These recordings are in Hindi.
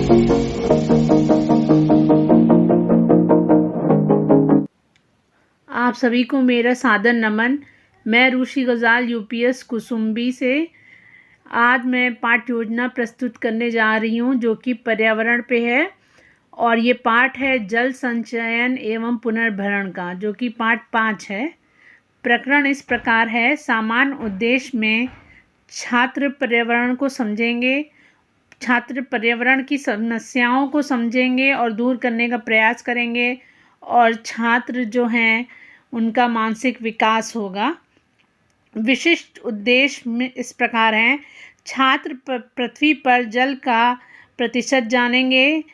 आप सभी को मेरा सादर नमन। मैं रूशी गजाल यूपीएस कुसुम्बी से आज मैं पाठ योजना प्रस्तुत करने जा रही हूँ जो कि पर्यावरण पे है और ये पाठ है जल संचयन एवं पुनर्भरण का, जो कि पाठ 5 है। प्रकरण इस प्रकार है। सामान्य उद्देश्य में छात्र पर्यावरण को समझेंगे, छात्र पर्यावरण की समस्याओं को समझेंगे और दूर करने का प्रयास करेंगे और छात्र जो हैं उनका मानसिक विकास होगा। विशिष्ट उद्देश्य में इस प्रकार हैं। छात्र पृथ्वी पर जल का प्रतिशत जानेंगे,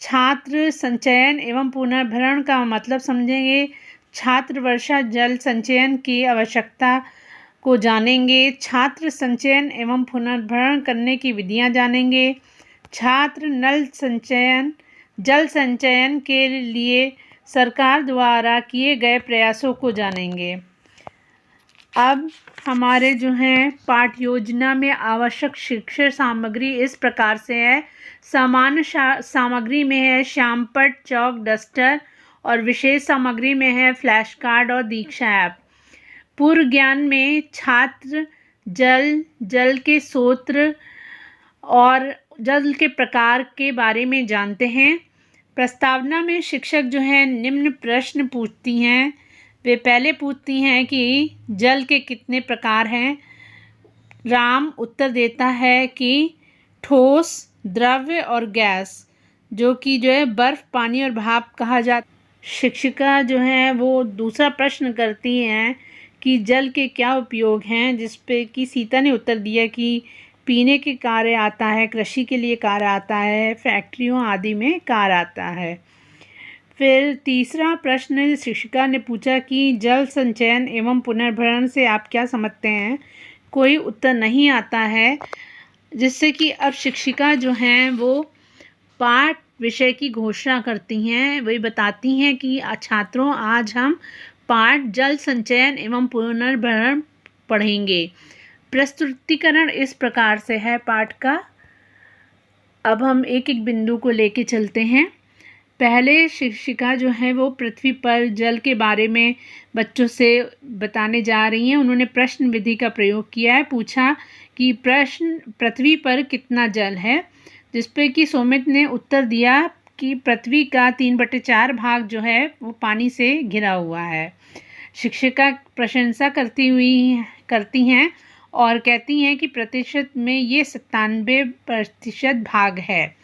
छात्र संचयन एवं पुनर्भरण का मतलब समझेंगे, छात्र वर्षा जल संचयन की आवश्यकता को जानेंगे, छात्र संचयन एवं पुनर्भरण करने की विधियां जानेंगे, छात्र जल संचयन के लिए सरकार द्वारा किए गए प्रयासों को जानेंगे। अब हमारे जो हैं पाठ योजना में आवश्यक शिक्षण सामग्री इस प्रकार से है। सामान्य सामग्री में है श्यामपट्ट, चौक, डस्टर और विशेष सामग्री में है फ्लैश कार्ड और दीक्षा ऐप। पूर्व ज्ञान में छात्र जल के स्रोत और जल के प्रकार के बारे में जानते हैं। प्रस्तावना में शिक्षक जो है निम्न प्रश्न पूछती हैं। वे पहले पूछती हैं कि जल के कितने प्रकार हैं। राम उत्तर देता है कि ठोस, द्रव्य और गैस, जो है बर्फ, पानी और भाप कहा जाता। शिक्षिका जो है वो दूसरा प्रश्न करती हैं कि जल के क्या उपयोग हैं, जिस पे कि सीता ने उत्तर दिया कि पीने के कार्य आता है, कृषि के लिए कार्य आता है, फैक्ट्रियों आदि में कार्य आता है। फिर तीसरा प्रश्न शिक्षिका ने पूछा कि जल संचयन एवं पुनर्भरण से आप क्या समझते हैं। कोई उत्तर नहीं आता है, जिससे कि अब शिक्षिका जो हैं वो पाठ विषय की घोषणा करती हैं। वही बताती हैं कि छात्रों आज हम पाठ जल संचयन एवं पुनर्भरण पढ़ेंगे। प्रस्तुतिकरण इस प्रकार से है पाठ का। अब हम एक एक बिंदु को लेके चलते हैं। पहले शिक्षिका जो है वो पृथ्वी पर जल के बारे में बच्चों से बताने जा रही हैं। उन्होंने प्रश्न विधि का प्रयोग किया है। पूछा कि पृथ्वी पर कितना जल है, जिस पे कि सुमित ने उत्तर दिया कि पृथ्वी का 3/4 भाग जो है वो पानी से घिरा हुआ है। शिक्षिका प्रशंसा करती हैं और कहती हैं कि प्रतिशत में ये 97% भाग है।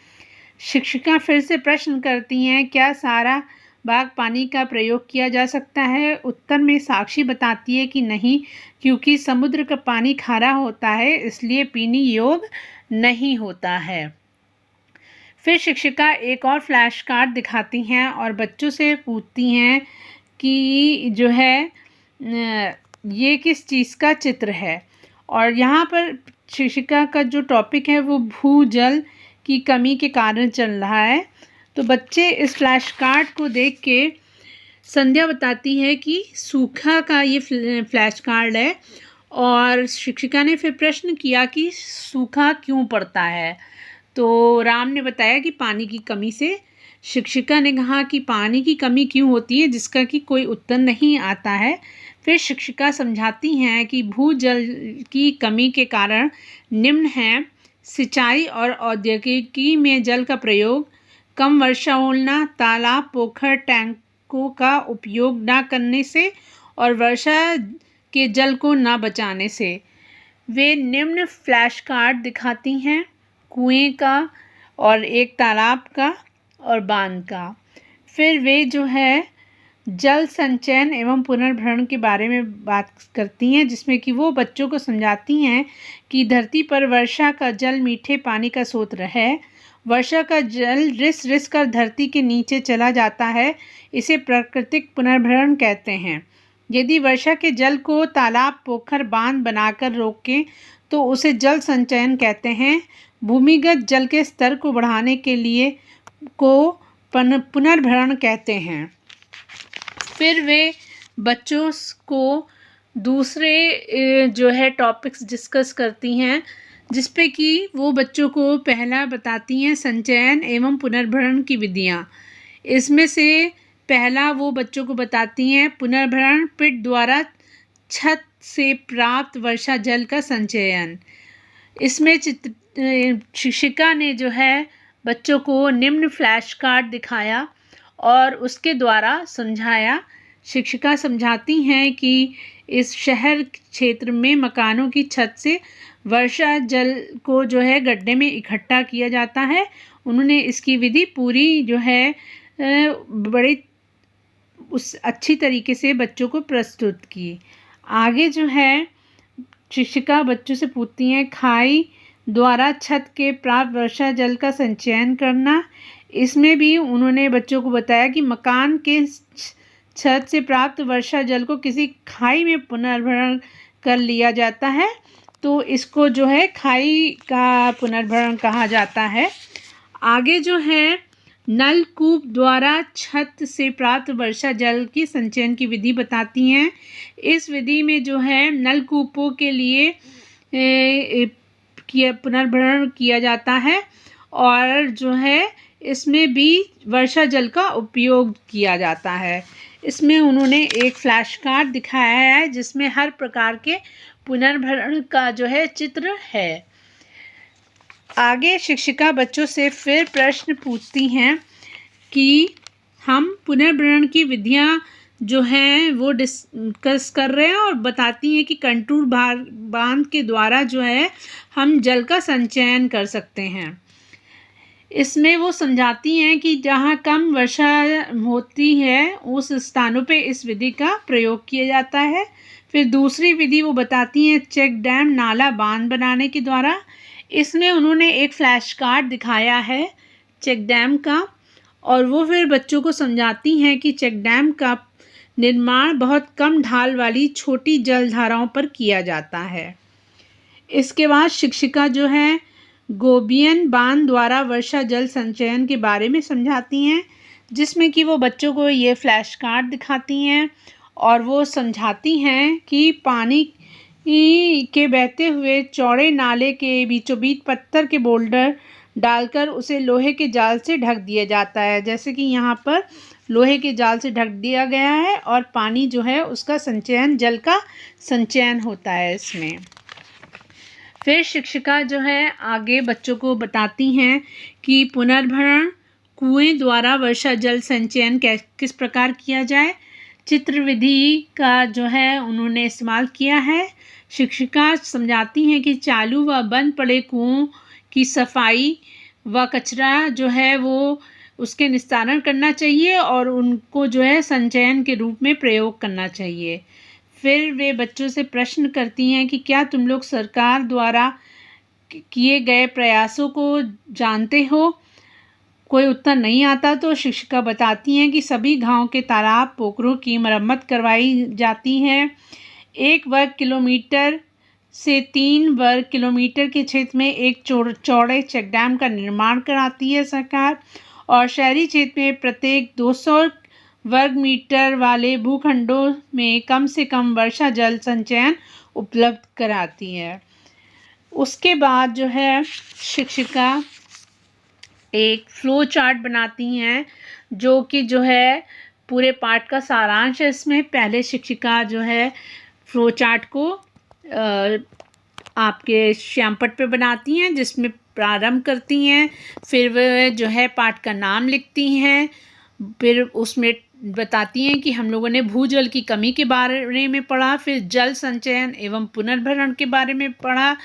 शिक्षिका फिर से प्रश्न करती हैं, क्या सारा भाग पानी का प्रयोग किया जा सकता है। उत्तर में साक्षी बताती है कि नहीं, क्योंकि समुद्र का पानी खारा होता है, इसलिए पीने योग्य नहीं होता है। फिर शिक्षिका एक और फ्लैश कार्ड दिखाती हैं और बच्चों से पूछती हैं कि जो है ये किस चीज़ का चित्र है। और यहाँ पर शिक्षिका का जो टॉपिक है वो भूजल की कमी के कारण चल रहा है। तो बच्चे इस फ्लैश कार्ड को देख के संध्या बताती है कि सूखा का ये फ्लैश कार्ड है और शिक्षिका ने फिर प्रश्न किया कि सूखा क्यों पड़ता है। तो राम ने बताया कि पानी की कमी से। शिक्षिका ने कहा कि पानी की कमी क्यों होती है, जिसका कि कोई उत्तर नहीं आता है। फिर शिक्षिका समझाती हैं कि भूजल की कमी के कारण निम्न हैं: सिंचाई और औद्योगिकी में जल का प्रयोग, कम वर्षा होना, तालाब, पोखर, टैंकों का उपयोग न करने से और वर्षा के जल को न बचाने से। वे निम्न फ्लैश कार्ड दिखाती हैं: कुएं का और एक तालाब का और बांध का। फिर वे जो है जल संचयन एवं पुनर्भरण के बारे में बात करती हैं, जिसमें कि वो बच्चों को समझाती हैं कि धरती पर वर्षा का जल मीठे पानी का स्रोत है। वर्षा का जल रिस कर धरती के नीचे चला जाता है, इसे प्राकृतिक पुनर्भरण कहते हैं। यदि वर्षा के जल को तालाब, पोखर, बांध बनाकर रोकें तो उसे जल संचयन कहते हैं। भूमिगत जल के स्तर को बढ़ाने के लिए को पुनर्भरण कहते हैं। फिर वे बच्चों को दूसरे जो है टॉपिक्स डिस्कस करती हैं, जिस पे कि वो बच्चों को पहला बताती हैं संचयन एवं पुनर्भरण की विधियाँ। इसमें से पहला वो बच्चों को बताती हैं पुनर्भरण पिट द्वारा छत से प्राप्त वर्षा जल का संचयन। इसमें शिक्षिका ने जो है बच्चों को निम्न फ्लैश कार्ड दिखाया और उसके द्वारा समझाया। शिक्षिका समझाती हैं कि इस शहर क्षेत्र में मकानों की छत से वर्षा जल को जो है गड्ढे में इकट्ठा किया जाता है। उन्होंने इसकी विधि पूरी जो है बड़ी अच्छी तरीके से बच्चों को प्रस्तुत की। आगे जो है शिक्षिका बच्चों से पूछती हैं खाई द्वारा छत के प्राप्त वर्षा जल का संचयन करना। इसमें भी उन्होंने बच्चों को बताया कि मकान के छत से प्राप्त वर्षा जल को किसी खाई में पुनर्भरण कर लिया जाता है, तो इसको जो है खाई का पुनर्भरण कहा जाता है। आगे जो है नलकूप द्वारा छत से प्राप्त वर्षा जल की संचयन की विधि बताती हैं। इस विधि में जो है नलकूपों के लिए पुनर्भरण किया जाता है और जो है इसमें भी वर्षा जल का उपयोग किया जाता है। इसमें उन्होंने एक फ्लैश कार्ड दिखाया है जिसमें हर प्रकार के पुनर्भरण का जो है चित्र है। आगे शिक्षिका बच्चों से फिर प्रश्न पूछती हैं कि हम पुनर्भरण की विधियां जो हैं वो डिस्कस कर रहे हैं और बताती हैं कि कंटूर बांध के द्वारा जो है हम जल का संचयन कर सकते हैं। इसमें वो समझाती हैं कि जहाँ कम वर्षा होती है उस स्थानों पे इस विधि का प्रयोग किया जाता है। फिर दूसरी विधि वो बताती हैं चेक डैम नाला बांध बनाने के द्वारा। इसमें उन्होंने एक फ्लैश कार्ड दिखाया है चेक डैम का और वो फिर बच्चों को समझाती हैं कि चेक डैम का निर्माण बहुत कम ढाल वाली छोटी जलधाराओं पर किया जाता है। इसके बाद शिक्षिका जो है गोबियन बांध द्वारा वर्षा जल संचयन के बारे में समझाती हैं, जिसमें कि वो बच्चों को ये फ्लैश कार्ड दिखाती हैं और वो समझाती हैं कि पानी के बहते हुए चौड़े नाले के बीचों बीच पत्थर के बोल्डर डालकर उसे लोहे के जाल से ढक दिया जाता है। जैसे कि यहाँ पर लोहे के जाल से ढक दिया गया है और पानी जो है उसका संचयन, जल का संचयन होता है इसमें। फिर शिक्षिका जो है आगे बच्चों को बताती हैं कि पुनर्भरण कुएं द्वारा वर्षा जल संचयन किस प्रकार किया जाए। चित्र विधि का जो है उन्होंने इस्तेमाल किया है। शिक्षिका समझाती हैं कि चालू व बंद पड़े कुओं की सफाई व कचरा जो है वो उसके निस्तारण करना चाहिए और उनको जो है संचयन के रूप में प्रयोग करना चाहिए। फिर वे बच्चों से प्रश्न करती हैं कि क्या तुम लोग सरकार द्वारा किए गए प्रयासों को जानते हो। कोई उत्तर नहीं आता तो शिक्षिका बताती हैं कि सभी गांव के तालाब पोखरों की मरम्मत करवाई जाती है। 1 वर्ग किलोमीटर से 3 वर्ग किलोमीटर के क्षेत्र में एक चौड़े चेक डैम का निर्माण कराती है सरकार और शहरी क्षेत्र में प्रत्येक 200 वर्ग मीटर वाले भूखंडों में कम से कम वर्षा जल संचयन उपलब्ध कराती है। उसके बाद जो है शिक्षिका एक फ्लो चार्ट बनाती हैं जो कि जो है पूरे पाठ का सारांश है। इसमें पहले शिक्षिका जो है फ्लो चार्ट को आपके श्यामपट्ट पे बनाती हैं जिसमें प्रारंभ करती हैं, फिर वह जो है पाठ का नाम लिखती हैं, फिर उसमें बताती हैं कि हम लोगों ने भूजल की कमी के बारे में पढ़ा, फिर जल संचयन एवं पुनर्भरण के बारे में पढ़ा।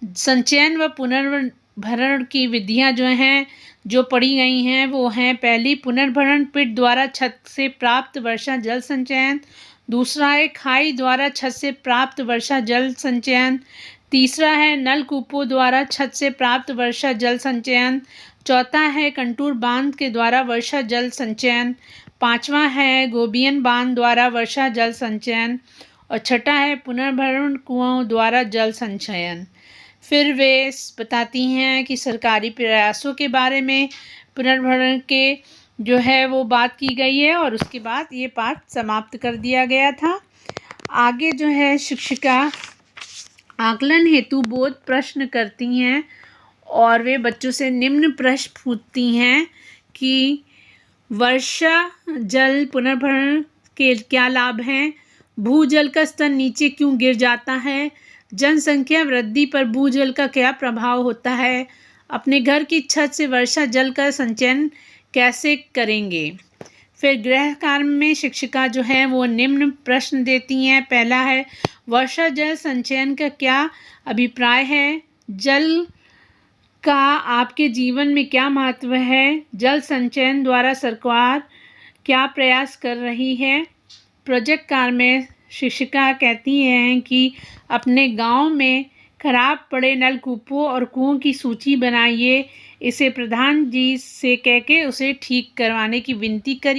संचयन व पुनर्भरण की विधियां जो हैं जो पढ़ी गई हैं वो हैं पहली पुनर्भरण पिट द्वारा छत से प्राप्त वर्षा जल संचयन, दूसरा है खाई द्वारा छत से प्राप्त वर्षा जल संचयन, तीसरा है नलकूपों द्वारा छत से प्राप्त वर्षा जल संचयन, चौथा है कंटूर बांध के द्वारा वर्षा जल संचयन, पांचवा है गोबियन बांध द्वारा वर्षा जल संचयन और छठा है पुनर्भरण कुओं द्वारा जल संचयन। फिर वे बताती हैं कि सरकारी प्रयासों के बारे में पुनर्भरण के जो है वो बात की गई है और उसके बाद ये पाठ समाप्त कर दिया गया था। आगे जो है शिक्षिका आकलन हेतु बोध प्रश्न करती हैं और वे बच्चों से निम्न प्रश्न पूछती हैं कि वर्षा जल पुनर्भरण के क्या लाभ हैं, भूजल का स्तर नीचे क्यों गिर जाता है, जनसंख्या वृद्धि पर भूजल का क्या प्रभाव होता है, अपने घर की छत से वर्षा जल का संचयन कैसे करेंगे। फिर गृह कार्य में शिक्षिका जो है वो निम्न प्रश्न देती हैं। पहला है, वर्षा जल संचयन का क्या अभिप्राय है, जल का आपके जीवन में क्या महत्व है, जल संचयन द्वारा सरकार क्या प्रयास कर रही है। प्रोजेक्ट कार्य में शिक्षिका कहती हैं कि अपने गांव में खराब पड़े नलकूपों और कुओं की सूची बनाइए, इसे प्रधान जी से कह के उसे ठीक करवाने की विनती करिए।